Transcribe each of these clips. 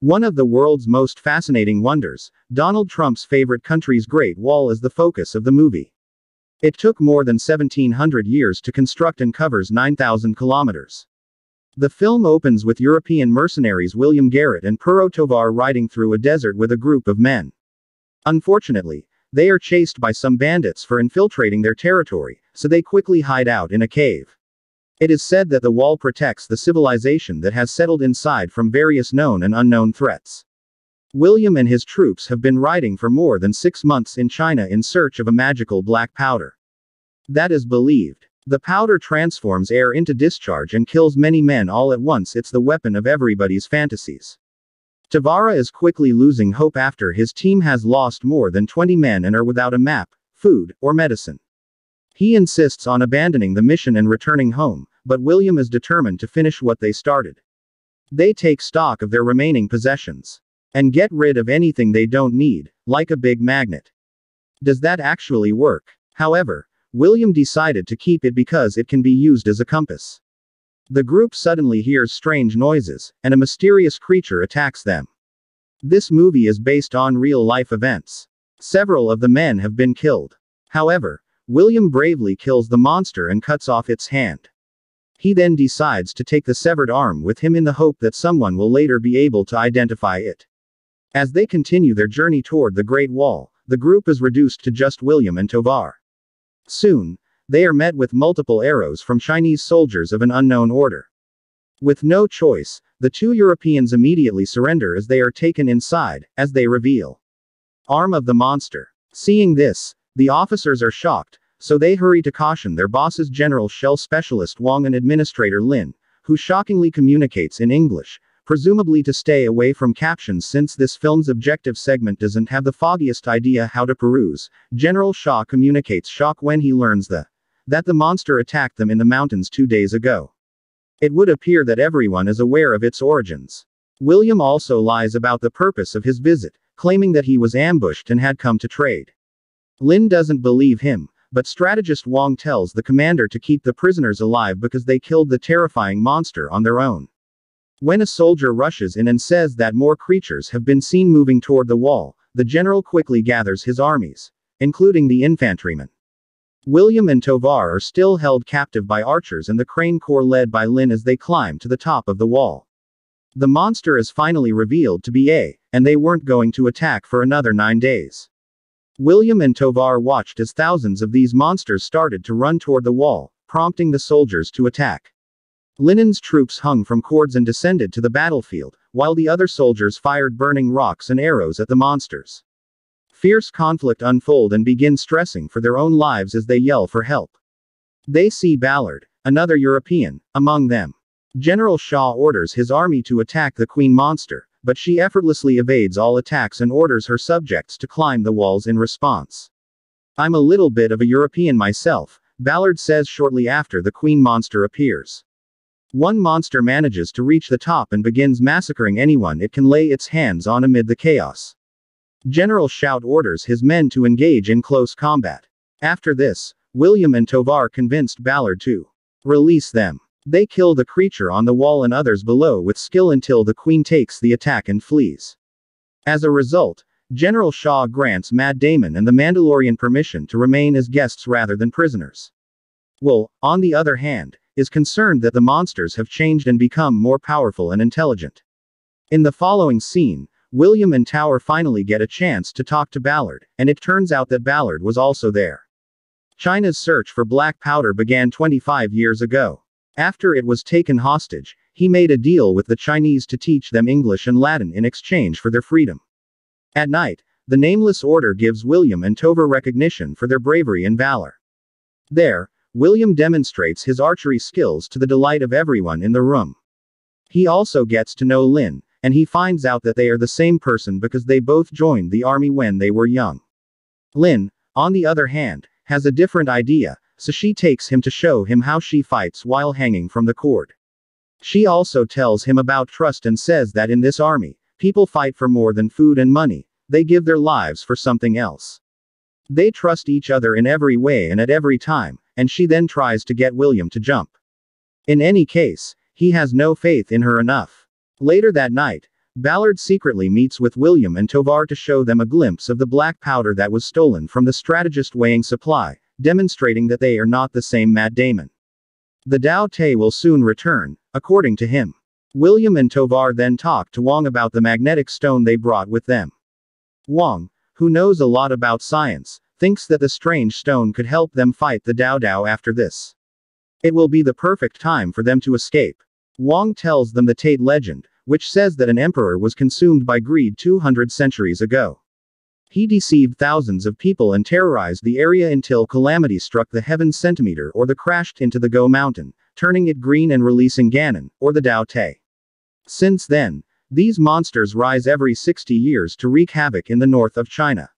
One of the world's most fascinating wonders, Donald Trump's favorite country's Great Wall is the focus of the movie. It took more than 1,700 years to construct and covers 9,000 kilometers. The film opens with European mercenaries William Garrett and Puro Tovar riding through a desert with a group of men. Unfortunately, they are chased by some bandits for infiltrating their territory, so they quickly hide out in a cave. It is said that the wall protects the civilization that has settled inside from various known and unknown threats. William and his troops have been riding for more than 6 months in China in search of a magical black powder that is believed. The powder transforms air into discharge and kills many men all at once. It's the weapon of everybody's fantasies. Tavara is quickly losing hope after his team has lost more than 20 men and are without a map, food, or medicine. He insists on abandoning the mission and returning home, but William is determined to finish what they started. They take stock of their remaining possessions and get rid of anything they don't need, like a big magnet. Does that actually work? However, William decided to keep it because it can be used as a compass. The group suddenly hears strange noises, and a mysterious creature attacks them. This movie is based on real-life events. Several of the men have been killed. However, William bravely kills the monster and cuts off its hand. He then decides to take the severed arm with him in the hope that someone will later be able to identify it. As they continue their journey toward the Great Wall, the group is reduced to just William and Tovar. Soon, they are met with multiple arrows from Chinese soldiers of an unknown order. With no choice, the two Europeans immediately surrender as they are taken inside, as they reveal arm of the monster. Seeing this, the officers are shocked, so they hurry to caution their bosses General Shell Specialist Wang and Administrator Lin, who shockingly communicates in English, presumably to stay away from captions since this film's objective segment doesn't have the foggiest idea how to peruse. General Shaw communicates shock when he learns that the monster attacked them in the mountains 2 days ago. It would appear that everyone is aware of its origins. William also lies about the purpose of his visit, claiming that he was ambushed and had come to trade. Lin doesn't believe him, but strategist Wang tells the commander to keep the prisoners alive because they killed the terrifying monster on their own. When a soldier rushes in and says that more creatures have been seen moving toward the wall, the general quickly gathers his armies, including the infantrymen. William and Tovar are still held captive by archers and the Crane Corps led by Lin as they climb to the top of the wall. The monster is finally revealed to be and they weren't going to attack for another 9 days. William and Tovar watched as thousands of these monsters started to run toward the wall, prompting the soldiers to attack. Linen's troops hung from cords and descended to the battlefield, while the other soldiers fired burning rocks and arrows at the monsters. Fierce conflict unfold and begin stressing for their own lives as they yell for help. They see Ballard, another European, among them. General Shaw orders his army to attack the Queen Monster, but she effortlessly evades all attacks and orders her subjects to climb the walls in response. "I'm a little bit of a European myself," Ballard says shortly after the Queen Monster appears. One monster manages to reach the top and begins massacring anyone it can lay its hands on amid the chaos. General Shout orders his men to engage in close combat. After this, William and Tovar convinced Ballard to release them. They kill the creature on the wall and others below with skill until the Queen takes the attack and flees. As a result, General Shaw grants Matt Damon and the Mandalorian permission to remain as guests rather than prisoners. Will, on the other hand, is concerned that the monsters have changed and become more powerful and intelligent. In the following scene, William and Tower finally get a chance to talk to Ballard, and it turns out that Ballard was also there. China's search for black powder began 25 years ago. After it was taken hostage, he made a deal with the Chinese to teach them English and Latin in exchange for their freedom. At night, the Nameless Order gives William and Tovar recognition for their bravery and valor. There, William demonstrates his archery skills to the delight of everyone in the room. He also gets to know Lin, and he finds out that they are the same person because they both joined the army when they were young. Lin, on the other hand, has a different idea, so she takes him to show him how she fights while hanging from the cord. She also tells him about trust and says that in this army, people fight for more than food and money, they give their lives for something else. They trust each other in every way and at every time, and she then tries to get William to jump. In any case, he has no faith in her enough. Later that night, Ballard secretly meets with William and Tovar to show them a glimpse of the black powder that was stolen from the strategist weighing supply, demonstrating that they are not the same Matt Damon. The Dao Te will soon return, according to him. William and Tovar then talk to Wang about the magnetic stone they brought with them. Wang, who knows a lot about science, thinks that the strange stone could help them fight the Dao Dao after this. It will be the perfect time for them to escape. Wang tells them the Tate legend, which says that an emperor was consumed by greed 200 centuries ago. He deceived thousands of people and terrorized the area until calamity struck the heavens centimeter or the crashed into the Go Mountain, turning it green and releasing Ganon, or the Dao Te. Since then, these monsters rise every 60 years to wreak havoc in the north of China.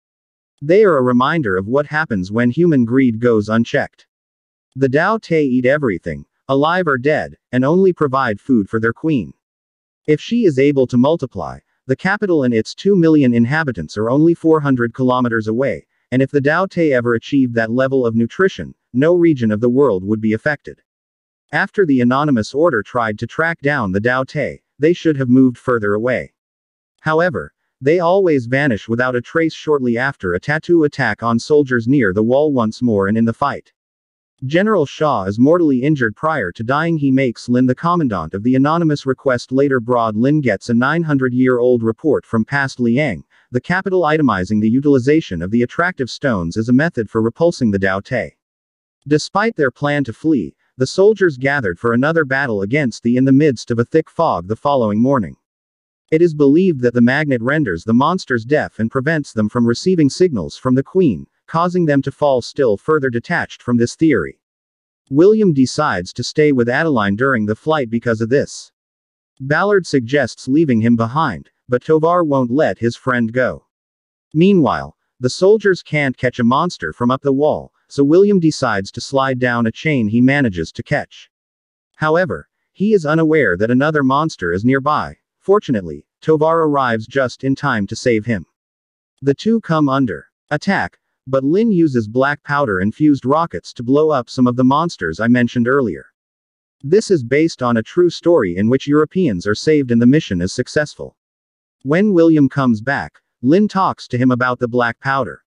They are a reminder of what happens when human greed goes unchecked. The Dao Te eat everything, alive or dead, and only provide food for their queen. If she is able to multiply, the capital and its 2 million inhabitants are only 400 kilometers away, and if the Dao Te ever achieved that level of nutrition, no region of the world would be affected. After the anonymous order tried to track down the Dao Te, they should have moved further away. However, they always vanish without a trace shortly after a tattoo attack on soldiers near the wall once more and in the fight. General Shaw is mortally injured prior to dying. He makes Lin the commandant of the anonymous request. Later Broad Lin gets a 900-year-old report from past Liang, the capital, itemizing the utilization of the attractive stones as a method for repulsing the Dao Te. Despite their plan to flee, the soldiers gathered for another battle against the in the midst of a thick fog the following morning. It is believed that the magnet renders the monsters deaf and prevents them from receiving signals from the Queen, causing them to fall still further detached from this theory. William decides to stay with Adeline during the flight because of this. Ballard suggests leaving him behind, but Tovar won't let his friend go. Meanwhile, the soldiers can't catch a monster from up the wall, so William decides to slide down a chain he manages to catch. However, he is unaware that another monster is nearby. Fortunately, Tovar arrives just in time to save him. The two come under attack, but Lin uses black powder-infused rockets to blow up some of the monsters I mentioned earlier. This is based on a true story in which Europeans are saved and the mission is successful. When William comes back, Lin talks to him about the black powder.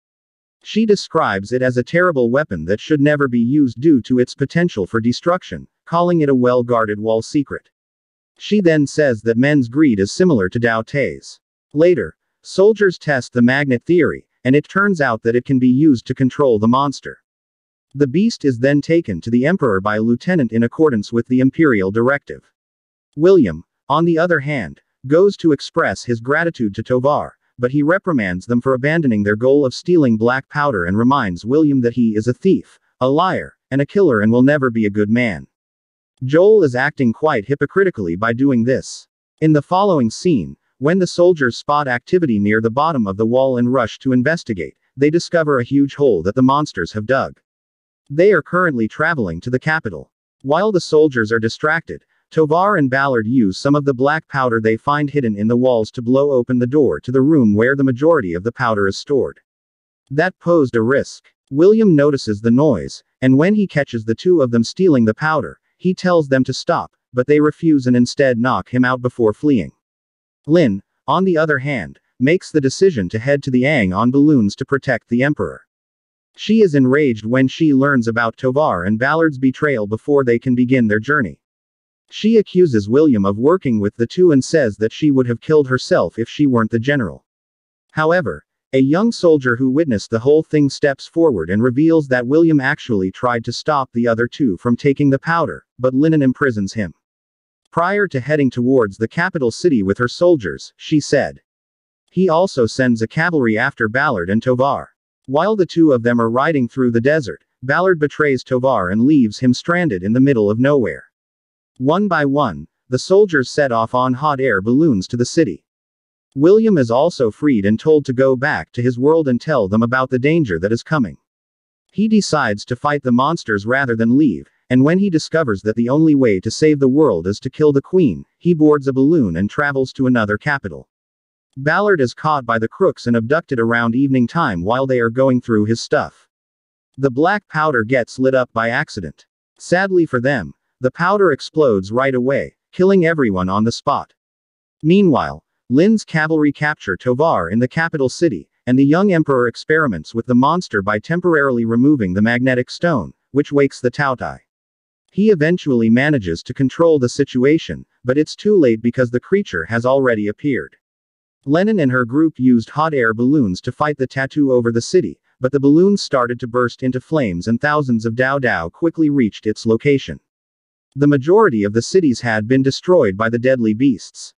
She describes it as a terrible weapon that should never be used due to its potential for destruction, calling it a well-guarded wall secret. She then says that men's greed is similar to Dao Te's. Later, soldiers test the magnet theory, and it turns out that it can be used to control the monster. The beast is then taken to the Emperor by a lieutenant in accordance with the imperial directive. William, on the other hand, goes to express his gratitude to Tovar, but he reprimands them for abandoning their goal of stealing black powder and reminds William that he is a thief, a liar, and a killer and will never be a good man. Joel is acting quite hypocritically by doing this. In the following scene, when the soldiers spot activity near the bottom of the wall and rush to investigate, they discover a huge hole that the monsters have dug. They are currently traveling to the capital. While the soldiers are distracted, Tovar and Ballard use some of the black powder they find hidden in the walls to blow open the door to the room where the majority of the powder is stored. That posed a risk. William notices the noise, and when he catches the two of them stealing the powder, he tells them to stop, but they refuse and instead knock him out before fleeing. Lin, on the other hand, makes the decision to head to the Ang on balloons to protect the Emperor. She is enraged when she learns about Tovar and Ballard's betrayal before they can begin their journey. She accuses William of working with the two and says that she would have killed herself if she weren't the general. However, a young soldier who witnessed the whole thing steps forward and reveals that William actually tried to stop the other two from taking the powder, but Lin imprisons him. Prior to heading towards the capital city with her soldiers, she said. He also sends a cavalry after Ballard and Tovar. While the two of them are riding through the desert, Ballard betrays Tovar and leaves him stranded in the middle of nowhere. One by one, the soldiers set off on hot air balloons to the city. William is also freed and told to go back to his world and tell them about the danger that is coming. He decides to fight the monsters rather than leave, and when he discovers that the only way to save the world is to kill the Queen, he boards a balloon and travels to another capital. Ballard is caught by the crooks and abducted around evening time while they are going through his stuff. The black powder gets lit up by accident. Sadly for them, the powder explodes right away, killing everyone on the spot. Meanwhile, Lin's cavalry capture Tovar in the capital city, and the young emperor experiments with the monster by temporarily removing the magnetic stone, which wakes the Taotai. He eventually manages to control the situation, but it's too late because the creature has already appeared. Lenin and her group used hot air balloons to fight the tattoo over the city, but the balloons started to burst into flames and thousands of Dao Dao quickly reached its location. The majority of the cities had been destroyed by the deadly beasts.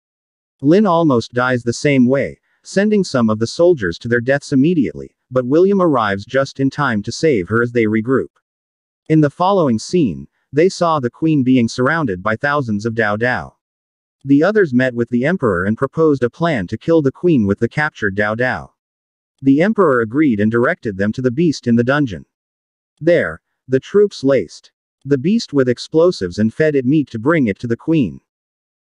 Lin almost dies the same way, sending some of the soldiers to their deaths immediately, but William arrives just in time to save her as they regroup. In the following scene, they saw the queen being surrounded by thousands of Dao Dao. The others met with the emperor and proposed a plan to kill the queen with the captured Dao Dao. The emperor agreed and directed them to the beast in the dungeon. There, the troops laced the beast with explosives and fed it meat to bring it to the queen.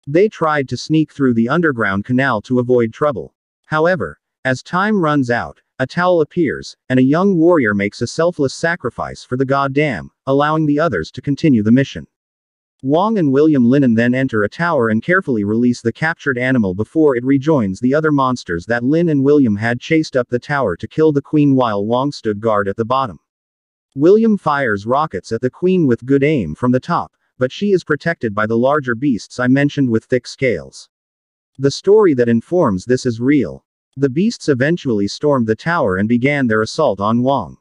They tried to sneak through the underground canal to avoid trouble. However, as time runs out, a towel appears, and a young warrior makes a selfless sacrifice for the goddamn, allowing the others to continue the mission. Wang and William Linen then enter a tower and carefully release the captured animal before it rejoins the other monsters that Lin and William had chased up the tower to kill the queen while Wang stood guard at the bottom. William fires rockets at the queen with good aim from the top, but she is protected by the larger beasts I mentioned with thick scales. The story that informs this is real. The beasts eventually stormed the tower and began their assault on Wang,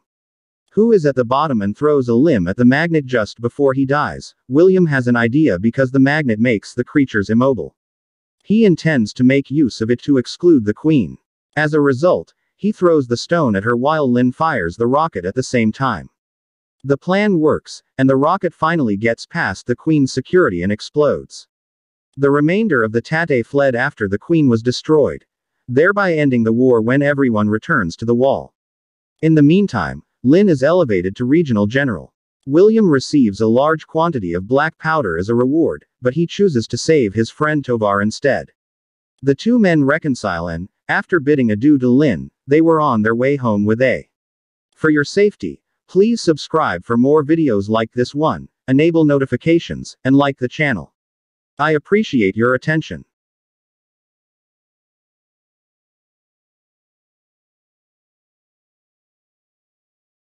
who is at the bottom and throws a limb at the magnet just before he dies. William has an idea because the magnet makes the creatures immobile. He intends to make use of it to exclude the queen. As a result, he throws the stone at her while Lin fires the rocket at the same time. The plan works, and the rocket finally gets past the queen's security and explodes. The remainder of the Tate fled after the queen was destroyed, thereby ending the war when everyone returns to the wall. In the meantime, Lin is elevated to regional general. William receives a large quantity of black powder as a reward, but he chooses to save his friend Tovar instead. The two men reconcile and, after bidding adieu to Lin, they were on their way home with A. For your safety, please subscribe for more videos like this one, enable notifications, and like the channel. I appreciate your attention.